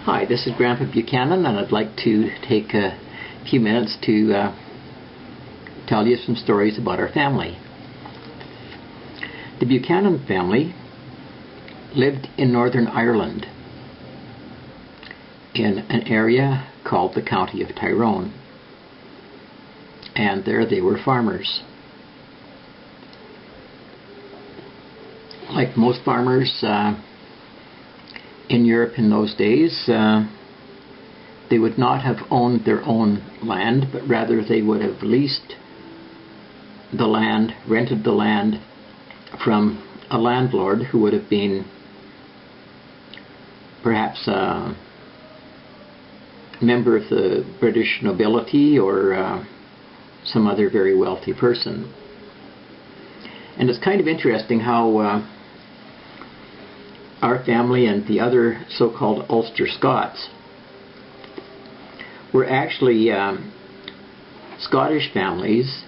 Hi, this is Grandpa Buchanan, and I'd like to take a few minutes to tell you some stories about our family. The Buchanan family lived in Northern Ireland in an area called the County of Tyrone, and there they were farmers. Like most farmers in Europe in those days, they would not have owned their own land, but rather they would have leased the land, rented the land from a landlord who would have been perhaps a member of the British nobility or some other very wealthy person. And it's kind of interesting how our family and the other so-called Ulster Scots were actually Scottish families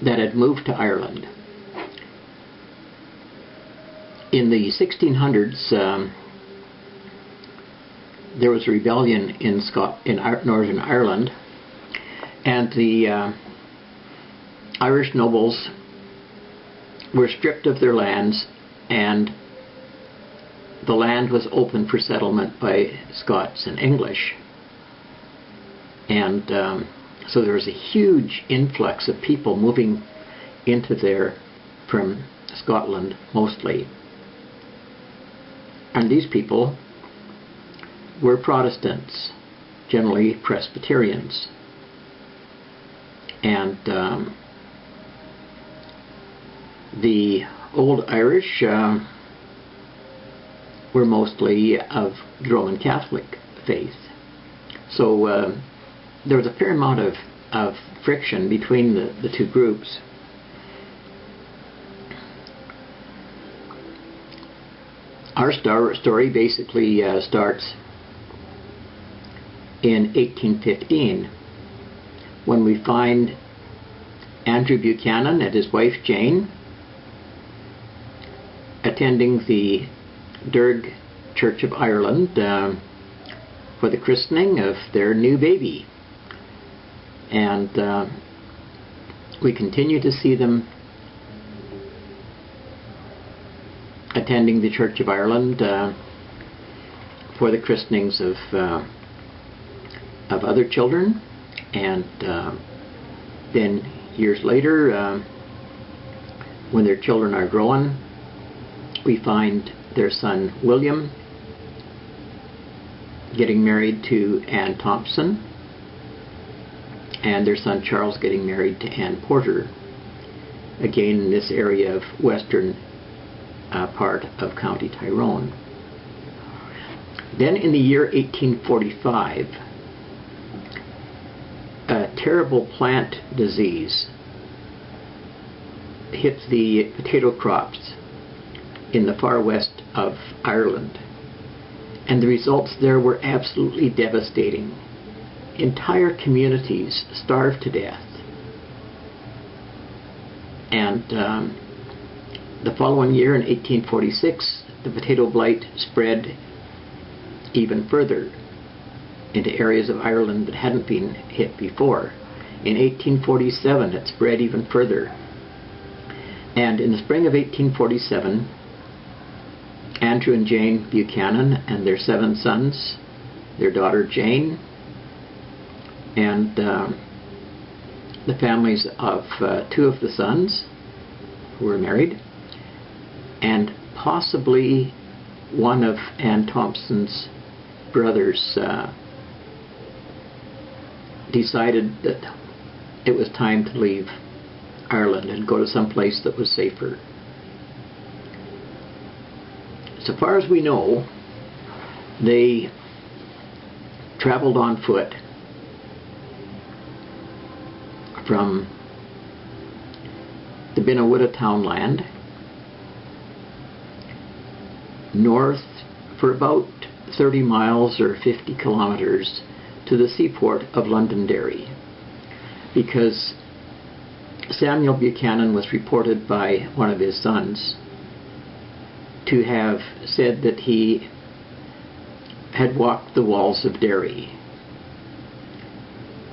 that had moved to Ireland. In the 1600s, there was a rebellion in Northern Ireland, and the Irish nobles were stripped of their lands, and the land was open for settlement by Scots and English. And so there was a huge influx of people moving into there from Scotland mostly. And these people were Protestants, generally Presbyterians. And the Old Irish were mostly of the Roman Catholic faith. So there was a fair amount of friction between the two groups. Our story basically starts in 1815 when we find Andrew Buchanan and his wife Jane attending the Derg Church of Ireland for the christening of their new baby. And we continue to see them attending the Church of Ireland for the christenings of other children. And then years later, when their children are grown, we find their son William getting married to Anne Thompson, and their son Charles getting married to Anne Porter, again in this area of western part of County Tyrone. Then in the year 1845, a terrible plant disease hit the potato crops in the far west of Ireland, and the results there were absolutely devastating. Entire communities starved to death. And the following year, in 1846, the potato blight spread even further into areas of Ireland that hadn't been hit before. In 1847, it spread even further. And in the spring of 1847, Andrew and Jane Buchanan and their 7 sons, their daughter Jane, and the families of 2 of the sons who were married, and possibly one of Anne Thompson's brothers decided that it was time to leave Ireland and go to some place that was safer. So far as we know, they traveled on foot from the Binnawutta townland north for about 30 miles or 50 kilometers to the seaport of Londonderry, because Samuel Buchanan was reported by one of his sons to have said that he had walked the walls of Derry.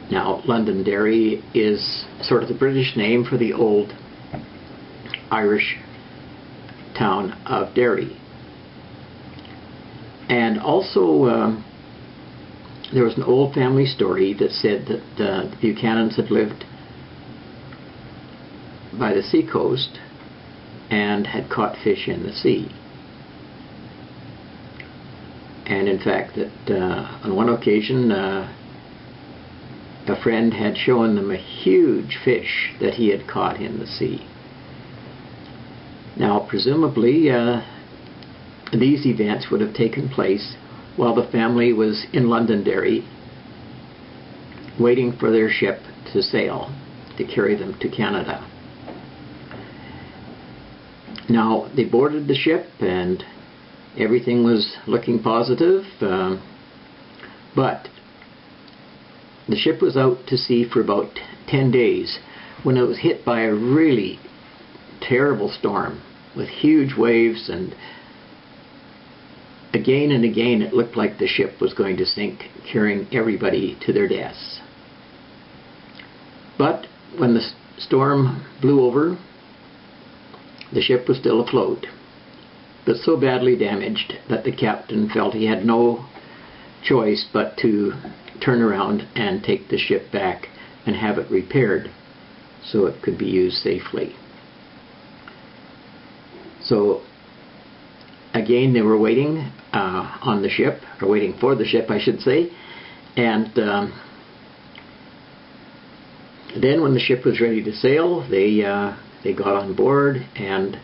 Now, Londonderry is sort of the British name for the old Irish town of Derry. And also, there was an old family story that said that the Buchanans had lived by the seacoast and had caught fish in the sea. And in fact, that on one occasion, a friend had shown them a huge fish that he had caught in the sea. Now, presumably, these events would have taken place while the family was in Londonderry, waiting for their ship to sail to carry them to Canada. Now, they boarded the ship and everything was looking positive, but the ship was out to sea for about 10 days when it was hit by a really terrible storm with huge waves, and again and again it looked like the ship was going to sink, carrying everybody to their deaths. But when the storm blew over, the ship was still afloat, but so badly damaged that the captain felt he had no choice but to turn around and take the ship back and have it repaired so it could be used safely. So again, they were waiting on the ship, or waiting for the ship, I should say, and then when the ship was ready to sail, they got on board and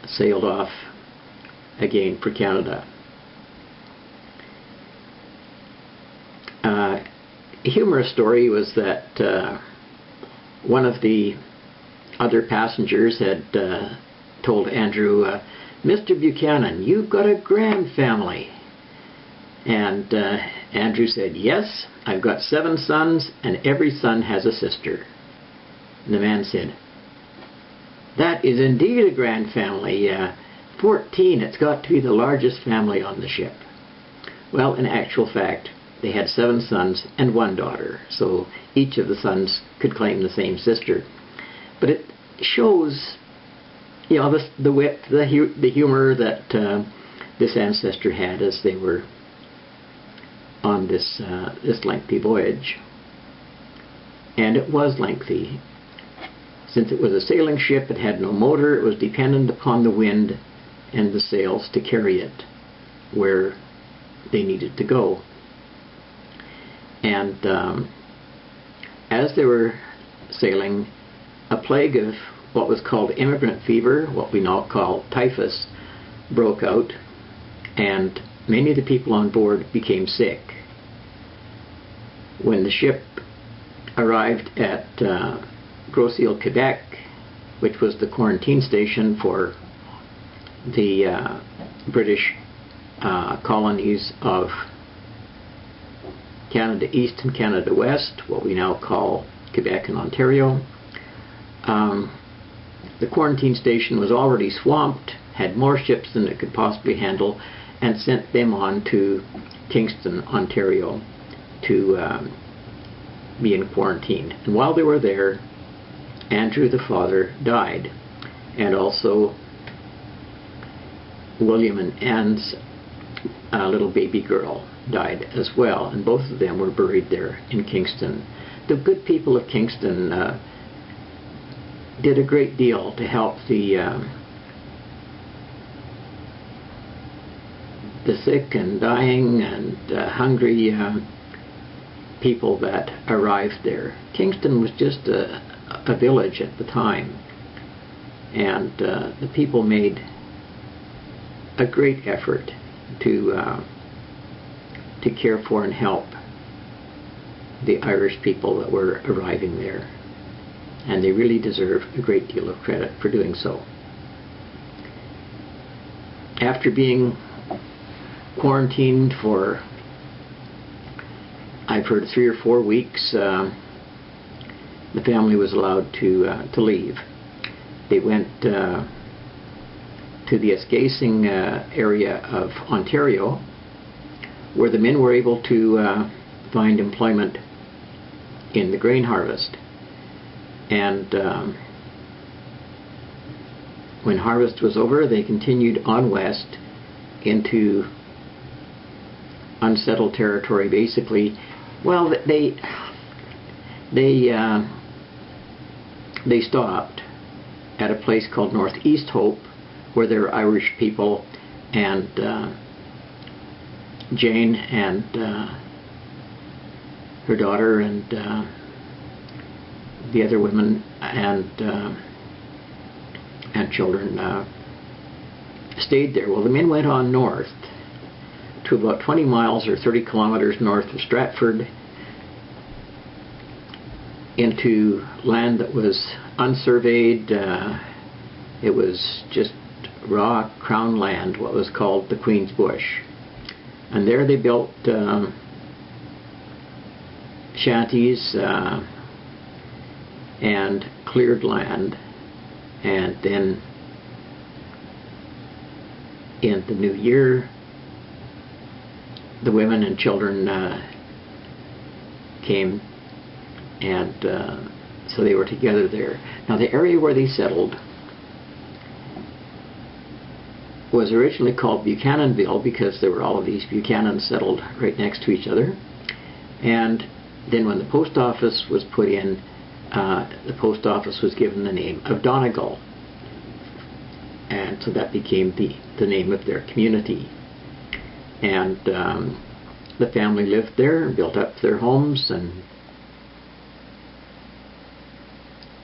sailed off again for Canada. A humorous story was that one of the other passengers had told Andrew, "Mr. Buchanan, you've got a grand family." And Andrew said, "Yes, I've got 7 sons, and every son has a sister." And the man said, "That is indeed a grand family. 14, it's got to be the largest family on the ship." Well, in actual fact, they had 7 sons and 1 daughter, so each of the sons could claim the same sister. But it shows, you know, the wit, the humor that this ancestor had as they were on this lengthy voyage. And it was lengthy. Since it was a sailing ship, it had no motor, it was dependent upon the wind and the sails to carry it where they needed to go. And as they were sailing, a plague of what was called immigrant fever, what we now call typhus, broke out, and many of the people on board became sick. When the ship arrived at Gros Isle, Quebec, which was the quarantine station for the British colonies of Canada East and Canada West, what we now call Quebec and Ontario, the quarantine station was already swamped, had more ships than it could possibly handle, and sent them on to Kingston, Ontario, to be in quarantine. And while they were there, Andrew the father died, and also William and Anne's little baby girl died as well, and both of them were buried there in Kingston. The good people of Kingston did a great deal to help the sick and dying and hungry people that arrived there. Kingston was just a village at the time, and the people made a great effort to care for and help the Irish people that were arriving there, and they really deserve a great deal of credit for doing so. After being quarantined for, I've heard, 3 or 4 weeks, the family was allowed to leave. They went to the Escasing area of Ontario, where the men were able to find employment in the grain harvest. And when harvest was over, they continued on west into unsettled territory, basically. Well, they stopped at a place called Northeast Hope, where there were Irish people, and Jane and her daughter and the other women and children stayed there. Well, the men went on north to about 20 miles or 30 kilometers north of Stratford, into land that was unsurveyed. It was just raw crown land, what was called the Queen's Bush. And there they built shanties and cleared land. And then in the new year, the women and children came, and so they were together there. Now, the area where they settled was originally called Buchananville because there were all of these Buchanans settled right next to each other. And then when the post office was put in, the post office was given the name of Donegal. And so that became the name of their community. And the family lived there and built up their homes and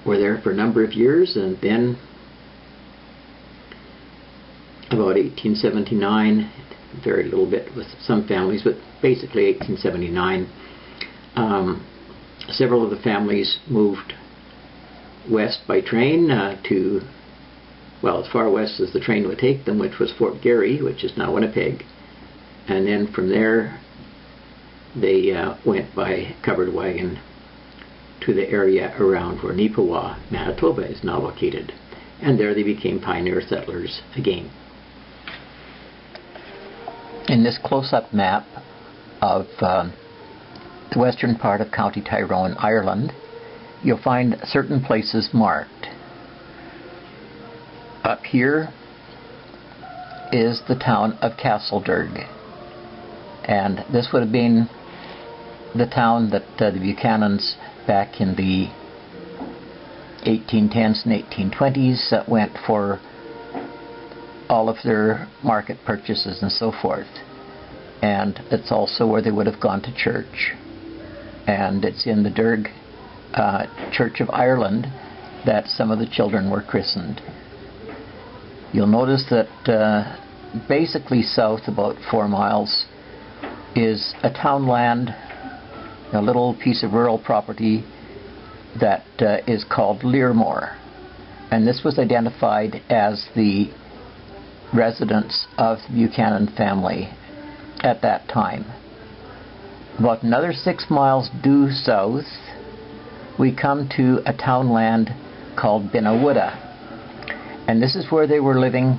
were there for a number of years. And then about 1879, very little bit with some families, but basically 1879, several of the families moved west by train to, well, as far west as the train would take them, which was Fort Garry, which is now Winnipeg. And then from there, they went by covered wagon to the area around where Neepawa, Manitoba, is now located. And there they became pioneer settlers again. In this close-up map of the western part of County Tyrone, Ireland, you'll find certain places marked. Up here is the town of Castledurg, and this would have been the town that the Buchanans back in the 1810s and 1820s went for all of their market purchases and so forth. And it's also where they would have gone to church. And it's in the Derg Church of Ireland that some of the children were christened. You'll notice that basically south about 4 miles is a townland, a little piece of rural property that is called Learmore. And this was identified as the residence of the Buchanan family at that time. About another 6 miles due south, we come to a townland called Binnawooda. And this is where they were living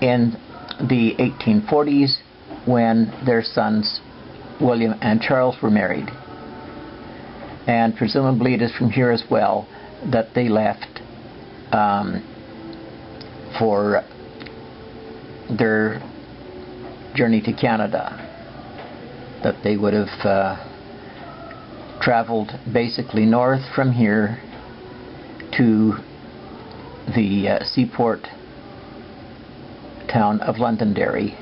in the 1840s when their sons William and Charles were married. And presumably it is from here as well that they left for their journey to Canada, that they would have traveled basically north from here to the seaport town of Londonderry,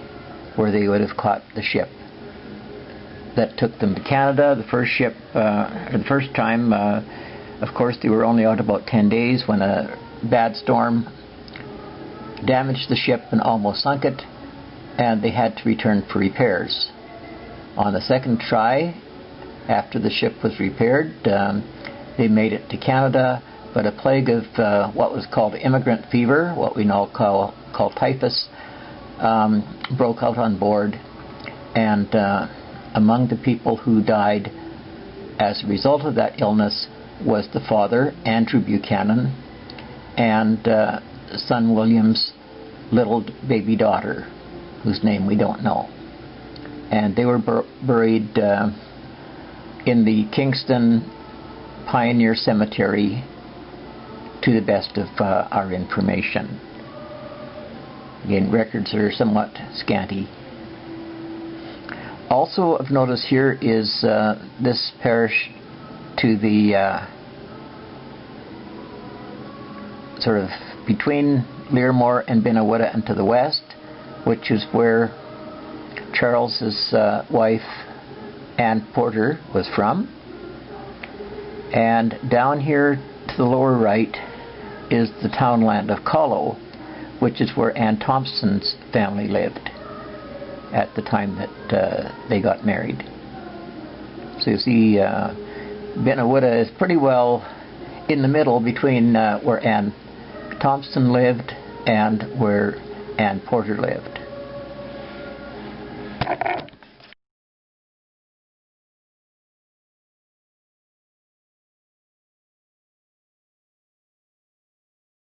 where they would have caught the ship that took them to Canada. The first ship, the first time, of course, they were only out about 10 days when a bad storm damaged the ship and almost sunk it, and they had to return for repairs. On the second try, after the ship was repaired, they made it to Canada, but a plague of what was called immigrant fever, what we now call typhus, broke out on board, and among the people who died as a result of that illness was the father, Andrew Buchanan, and son William's little baby daughter, whose name we don't know. and they were buried in the Kingston Pioneer Cemetery to the best of our information. Again, records are somewhat scanty. Also of notice here is this parish to the sort of between Learmore and Benawutta and to the west, which is where Charles's wife Anne Porter was from. And down here to the lower right is the townland of Collow, which is where Anne Thompson's family lived at the time that they got married. So you see, Benawutta is pretty well in the middle between where Anne Thompson lived and where Anne Porter lived.